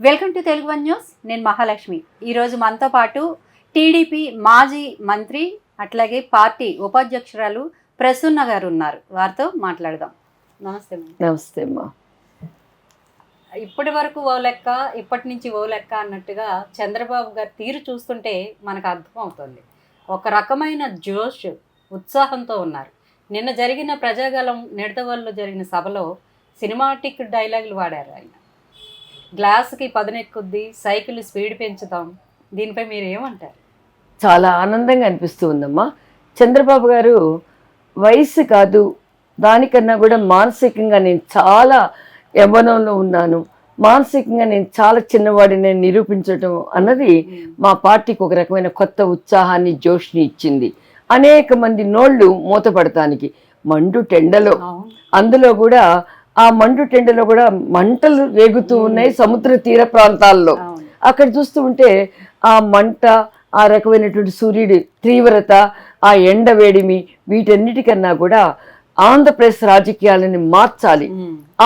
Welcome to Telugu one news. నేను మహాలక్ష్మి. ఈరోజు మనతో పాటు టీడీపీ మాజీ మంత్రి అట్లాగే పార్టీ ఉపాధ్యక్షురాలు ప్రసన్న గారు ఉన్నారు. వారితో మాట్లాడదాం. నమస్తే. నమస్తే అమ్మా. ఇప్పటి వరకు ఓ లెక్క, ఇప్పటి నుంచి ఓ లెక్క అన్నట్టుగా చంద్రబాబు గారి తీరు చూస్తుంటే మనకు అర్థమవుతుంది. ఒక రకమైన జోష్, ఉత్సాహంతో ఉన్నారు. నిన్న జరిగిన ప్రజాగలం నిడదవల్లో జరిగిన సభలో సినిమాటిక్ డైలాగులు వాడారు ఆయన. గ్లాసుకి పదునెక్కుద్ది, సైకిల్ స్పీడ్ పెంచుతాం. దీనిపై మీరు ఏమంటారు? చాలా ఆనందంగా అనిపిస్తూ ఉందమ్మా. చంద్రబాబు గారు వయసు కాదు, దానికన్నా కూడా మానసికంగా నేను చాలా యవ్వనంలో ఉన్నాను, మానసికంగా నేను చాలా చిన్నవాడిని నిరూపించడం అన్నది మా పార్టీకి ఒక రకమైన కొత్త ఉత్సాహాన్ని, జోష్ని ఇచ్చింది. అనేక మంది నోళ్ళు మూతపడటానికి మండు టెండలో, అందులో కూడా ఆ మండు టెండలో కూడా మంటలు రేగుతూ ఉన్నాయి సముద్ర తీర ప్రాంతాల్లో. అక్కడ చూస్తూ ఉంటే ఆ మంట, ఆ రకమైనటువంటి సూర్యుడి తీవ్రత, ఆ ఎండ వేడిమి, వీటన్నిటికన్నా కూడా ఆంధ్రప్రదేశ్ రాజకీయాలని మార్చాలి,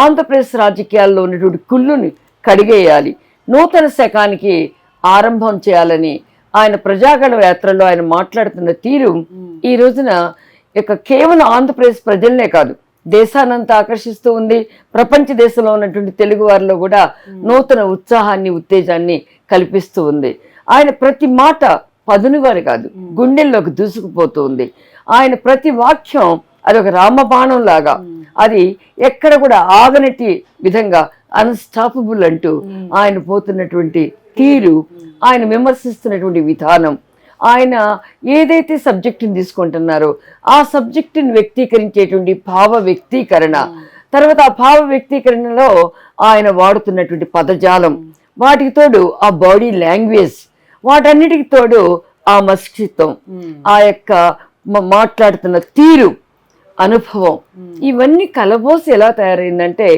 ఆంధ్రప్రదేశ్ రాజకీయాల్లో ఉన్నటువంటి కుళ్ళుని కడిగేయాలి, నూతన శకానికి ఆరంభం చేయాలని ఆయన ప్రజాగణ యాత్రలో ఆయన మాట్లాడుతున్న తీరు ఈ రోజున కేవలం ఆంధ్రప్రదేశ్ ప్రజలనే కాదు, దేశానంతా ఆకర్షిస్తూ ఉంది. ప్రపంచ దేశంలో ఉన్నటువంటి తెలుగు వారిలో కూడా నూతన ఉత్సాహాన్ని, ఉత్తేజాన్ని కల్పిస్తూ ఉంది. ఆయన ప్రతి మాట పదునుగారు కాదు, గుండెల్లోకి దూసుకుపోతూ ఉంది. ఆయన ప్రతి వాక్యం అదొక రామబాణం లాగా, అది ఎక్కడ కూడా ఆగనటి విధంగా అన్స్టాపబుల్ అంటూ ఆయన పోతున్నటువంటి తీరు, ఆయన విమర్శిస్తున్నటువంటి విధానం, ఆయన ఏదైతే సబ్జెక్టుని తీసుకుంటున్నారో ఆ సబ్జెక్టుని వ్యక్తీకరించేటువంటి భావ వ్యక్తీకరణ, తర్వాత ఆ భావ వ్యక్తీకరణలో ఆయన వాడుతున్నటువంటి పదజాలం, వాటికి తోడు ఆ బాడీ లాంగ్వేజ్, వాటన్నిటికి తోడు ఆ మస్కిత్వం, ఆ యొక్క మాట్లాడుతున్న తీరు, అనుభవం, ఇవన్నీ కలబోసి ఎలా తయారైందంటే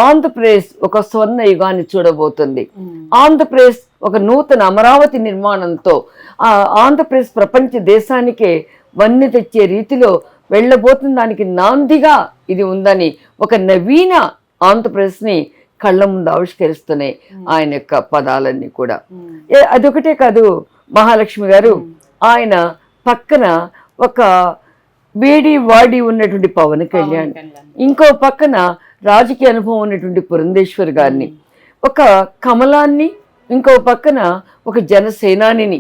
ఆంధ్రప్రదేశ్ ఒక స్వర్ణ యుగాన్ని చూడబోతుంది. ఆంధ్రప్రదేశ్ ఒక నూతన అమరావతి నిర్మాణంతో ఆంధ్రప్రదేశ్ ప్రపంచ దేశానికే వన్నె తెచ్చే రీతిలో వెళ్ళబోతున్న దానికి నాందిగా ఇది ఉందని ఒక నవీన ఆంధ్రప్రదేశ్ని కళ్ళ ముందు ఆవిష్కరిస్తున్నాయి ఆయన యొక్క పదాలన్నీ కూడా. అదొకటే కాదు, మహాలక్ష్మి గారు ఆయన పక్కన ఒక వేడి వాడి ఉన్నటువంటి పవన్ కళ్యాణ్, ఇంకో పక్కన రాజకీయ అనుభవం ఉన్నటువంటి పురంధేశ్వర్ గారిని, ఒక కమలాన్ని, ఇంకో పక్కన ఒక జనసేనానిని,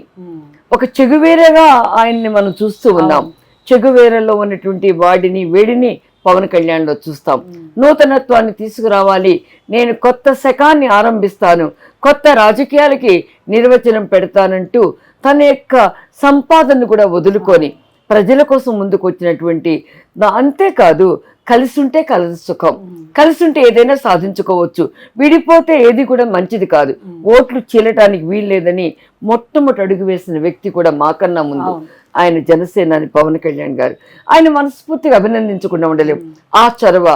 ఒక చెగువేరగా ఆయన్ని మనం చూస్తూ ఉన్నాం. చెగువేరలో ఉన్నటువంటి వాడిని, వేడిని పవన్ కళ్యాణ్లో చూస్తాం. నూతనత్వాన్ని తీసుకురావాలి, నేను కొత్త శకాన్ని ఆరంభిస్తాను, కొత్త రాజకీయాలకి నిర్వచనం పెడతానంటూ తన యొక్క సంపాదనను కూడా వదులుకొని ప్రజల కోసం ముందుకు వచ్చినటువంటి, అంతేకాదు కలిసి ఉంటే కలదు సుఖం, కలిసి ఉంటే ఏదైనా సాధించుకోవచ్చు, విడిపోతే ఏది కూడా మంచిది కాదు, ఓట్లు చీలటానికి వీల్లేదని మొట్టమొదటి అడుగు వేసిన వ్యక్తి కూడా మాకన్నా ముందు ఆయన జనసేనాని పవన్ కళ్యాణ్ గారు. ఆయన మనస్ఫూర్తిగా అభినందించకుండా ఉండలేము. ఆ చొరవ,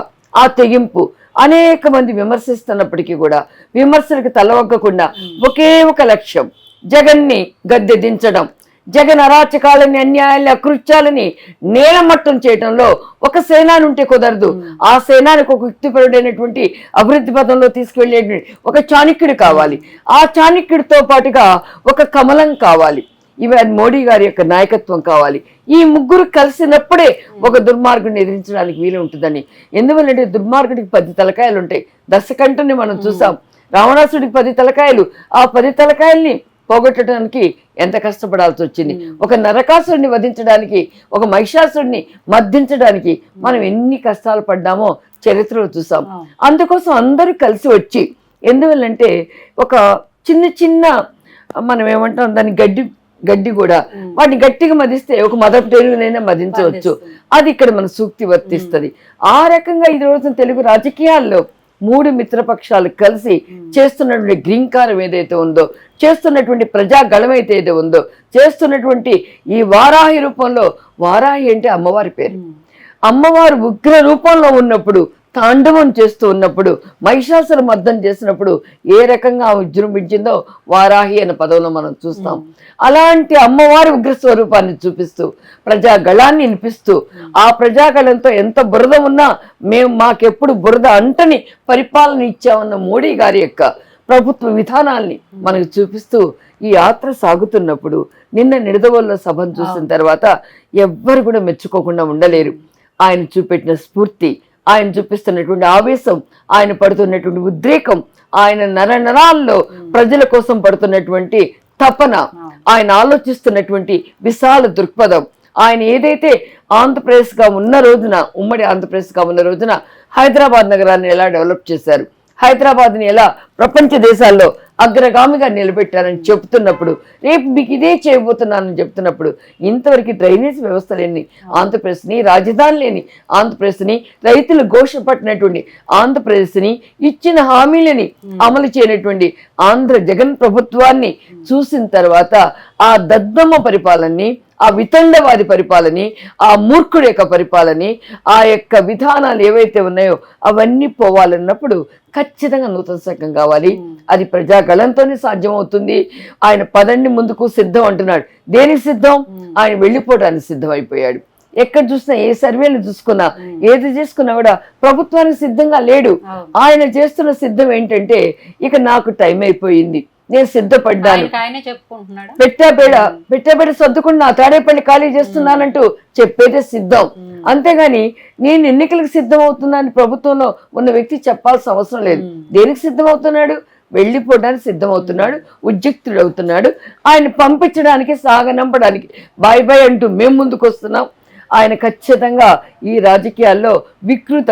ఆ తెగింపు, అనేక మంది విమర్శిస్తున్నప్పటికీ కూడా విమర్శలకు తలవగ్గకుండా ఒకే ఒక లక్ష్యం, జగన్ని గద్దె దించడం, జగన్ అరాచకాలని, అన్యాయాలని, అకృత్యాలని నేలమట్టం చేయడంలో ఒక సేనాని ఉంటే కుదరదు. ఆ సేనానికి ఒక యుక్తిపరుడైనటువంటి అభివృద్ధి పథంలో తీసుకువెళ్ళే ఒక చాణక్యుడు కావాలి. ఆ చాణక్యుడితో పాటుగా ఒక కమలం కావాలి. ఇవన్నీ మోడీ గారి యొక్క నాయకత్వం కావాలి. ఈ ముగ్గురు కలిసినప్పుడే ఒక దుర్మార్గుడిని ఎదిరించడానికి వీలు ఉంటుందని. ఎందువల్లంటే దుర్మార్గుడికి 10 తలకాయలు ఉంటాయి. దశకంఠని మనం చూసాం. రావణాసుడికి 10 తలకాయలు. ఆ 10 తలకాయల్ని పోగొట్టడానికి ఎంత కష్టపడాల్సి వచ్చింది. ఒక నరకాసుడిని వధించడానికి, ఒక మహిషాసుడిని మర్దించడానికి మనం ఎన్ని కష్టాలు పడ్డామో చరిత్రలో చూసాం. అందుకోసం అందరూ కలిసి వచ్చి, ఎందువల్లంటే ఒక చిన్న చిన్న మనం ఏమంటాం దాన్ని గడ్డి కూడా వాటిని గట్టిగా మదిస్తే ఒక మదపు టేరునైనా మదించవచ్చు. అది ఇక్కడ మన సూక్తి వర్తిస్తుంది. ఆ రకంగా ఈ రోజున తెలుగు రాజకీయాల్లో 3 మిత్రపక్షాలు కలిసి చేస్తున్నటువంటి గ్రీంకారం ఏదైతే ఉందో, చేస్తున్నటువంటి ప్రజాగళం అయితే ఏదో ఉందో, చేస్తున్నటువంటి ఈ వారాహి రూపంలో, వారాహి అంటే అమ్మవారి పేరు, అమ్మవారు ఉగ్ర రూపంలో ఉన్నప్పుడు, తాండవం చేస్తూ ఉన్నప్పుడు, మహిషాసుర మర్దన చేసినప్పుడు ఏ రకంగా విజృంభించిందో వారాహి అనే పదంలో మనం చూస్తాం. అలాంటి అమ్మవారి ఉగ్ర స్వరూపాన్ని చూపిస్తూ, ప్రజాగళాన్ని వినిపిస్తూ, ఆ ప్రజాగళంతో ఎంత బురద ఉన్నా మాకెప్పుడు బురద అంటని పరిపాలన ఇచ్చామన్న మోడీ గారి యొక్క ప్రభుత్వ విధానాల్ని మనకు చూపిస్తూ ఈ యాత్ర సాగుతున్నప్పుడు నిన్న నిడదవోలులో సభను చూసిన తర్వాత ఎవ్వరు కూడా మెచ్చుకోకుండా ఉండలేరు. ఆయన చూపెట్టిన స్ఫూర్తి, ఆయన చూపిస్తున్నటువంటి ఆవేశం, ఆయన పడుతున్నటువంటి ఉద్రేకం, ఆయన నరాల్లో ప్రజల కోసం పడుతున్నటువంటి తపన, ఆయన ఆలోచిస్తున్నటువంటి విశాల దృక్పథం, ఆయన ఏదైతే ఆంధ్రప్రదేశ్గా ఉన్న రోజున, ఉమ్మడి ఆంధ్రప్రదేశ్గా ఉన్న రోజున హైదరాబాద్ నగరాన్ని ఎలా డెవలప్ చేశారు, హైదరాబాద్ని ఎలా ప్రపంచ దేశాల్లో అగ్రగామిగా నిలబెట్టారని చెప్తున్నప్పుడు, రేపు మీకు ఇదే చేయబోతున్నానని చెప్తున్నప్పుడు, ఇంతవరకు డ్రైనేజ్ వ్యవస్థ లేని ఆంధ్రప్రదేశ్ని, రాజధాని లేని ఆంధ్రప్రదేశ్ని, రైతులు ఘోషపట్టినటువంటి ఆంధ్రప్రదేశ్ని, ఇచ్చిన హామీలని అమలు చేయనటువంటి జగన్ ప్రభుత్వాన్ని చూసిన తర్వాత ఆ దద్దమ్మ పరిపాలనని, ఆ వితండవాది పరిపాలన, ఆ మూర్ఖుడి యొక్క పరిపాలన, ఆ యొక్క విధానాలు ఏవైతే ఉన్నాయో అవన్నీ పోవాలన్నప్పుడు ఖచ్చితంగా నూతన సంఘం కావాలి. అది ప్రజాగళంతోనే సాధ్యమవుతుంది. ఆయన పదండి ముందుకు సిద్ధం అంటున్నాడు. దేనికి సిద్ధం? ఆయన వెళ్ళిపోవడానికి సిద్ధం అయిపోయాడు. ఎక్కడ చూసినా, ఏ సర్వేలు చూసుకున్నా, ఏది చేసుకున్నా కూడా ప్రభుత్వానికి సిద్ధంగా లేడు. ఆయన చేస్తున్న సిద్ధం ఏంటంటే, ఇక నాకు టైం అయిపోయింది, నేను సిద్ధపడ్డాను, పెట్టాబేడ సర్దుకున్నా, తాడేపల్లి ఖాళీ చేస్తున్నానంటూ చెప్పేదే సిద్ధం. అంతేగాని నేను ఎన్నికలకు సిద్ధం అవుతున్నాను ప్రభుత్వంలో ఉన్న వ్యక్తి చెప్పాల్సిన అవసరం లేదు. దేనికి సిద్ధం అవుతున్నాడు? వెళ్ళిపోవడానికి సిద్ధమవుతున్నాడు, ఉద్యుక్తుడు అవుతున్నాడు. ఆయన పంపించడానికి, సాగనంపడానికి బాయ్ బాయ్ అంటూ మేము ముందుకు వస్తున్నాం. ఆయన ఖచ్చితంగా ఈ రాజకీయాల్లో వికృత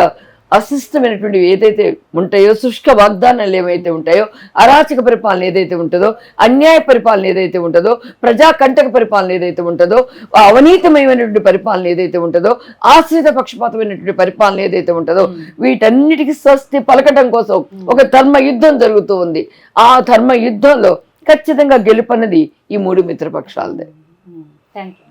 అశిష్టమైనటువంటి ఏదైతే ఉంటాయో, శుష్క వాగ్దానాలు ఏవైతే ఉంటాయో, అరాచక పరిపాలన ఏదైతే ఉంటుందో, అన్యాయ పరిపాలన ఏదైతే ఉంటుందో, ప్రజాకంటక పరిపాలన ఏదైతే ఉంటుందో, అవినీతమైనటువంటి పరిపాలన ఏదైతే ఉంటుందో, ఆశ్రిత పక్షపాతమైనటువంటి పరిపాలన ఏదైతే ఉంటుందో, వీటన్నిటికీ స్వస్తి పలకటం కోసం ఒక ధర్మ యుద్ధం జరుగుతూ ఉంది. ఆ ధర్మ యుద్ధంలో ఖచ్చితంగా గెలుపన్నది ఈ మూడు మిత్రపక్షాలదే. Thank you.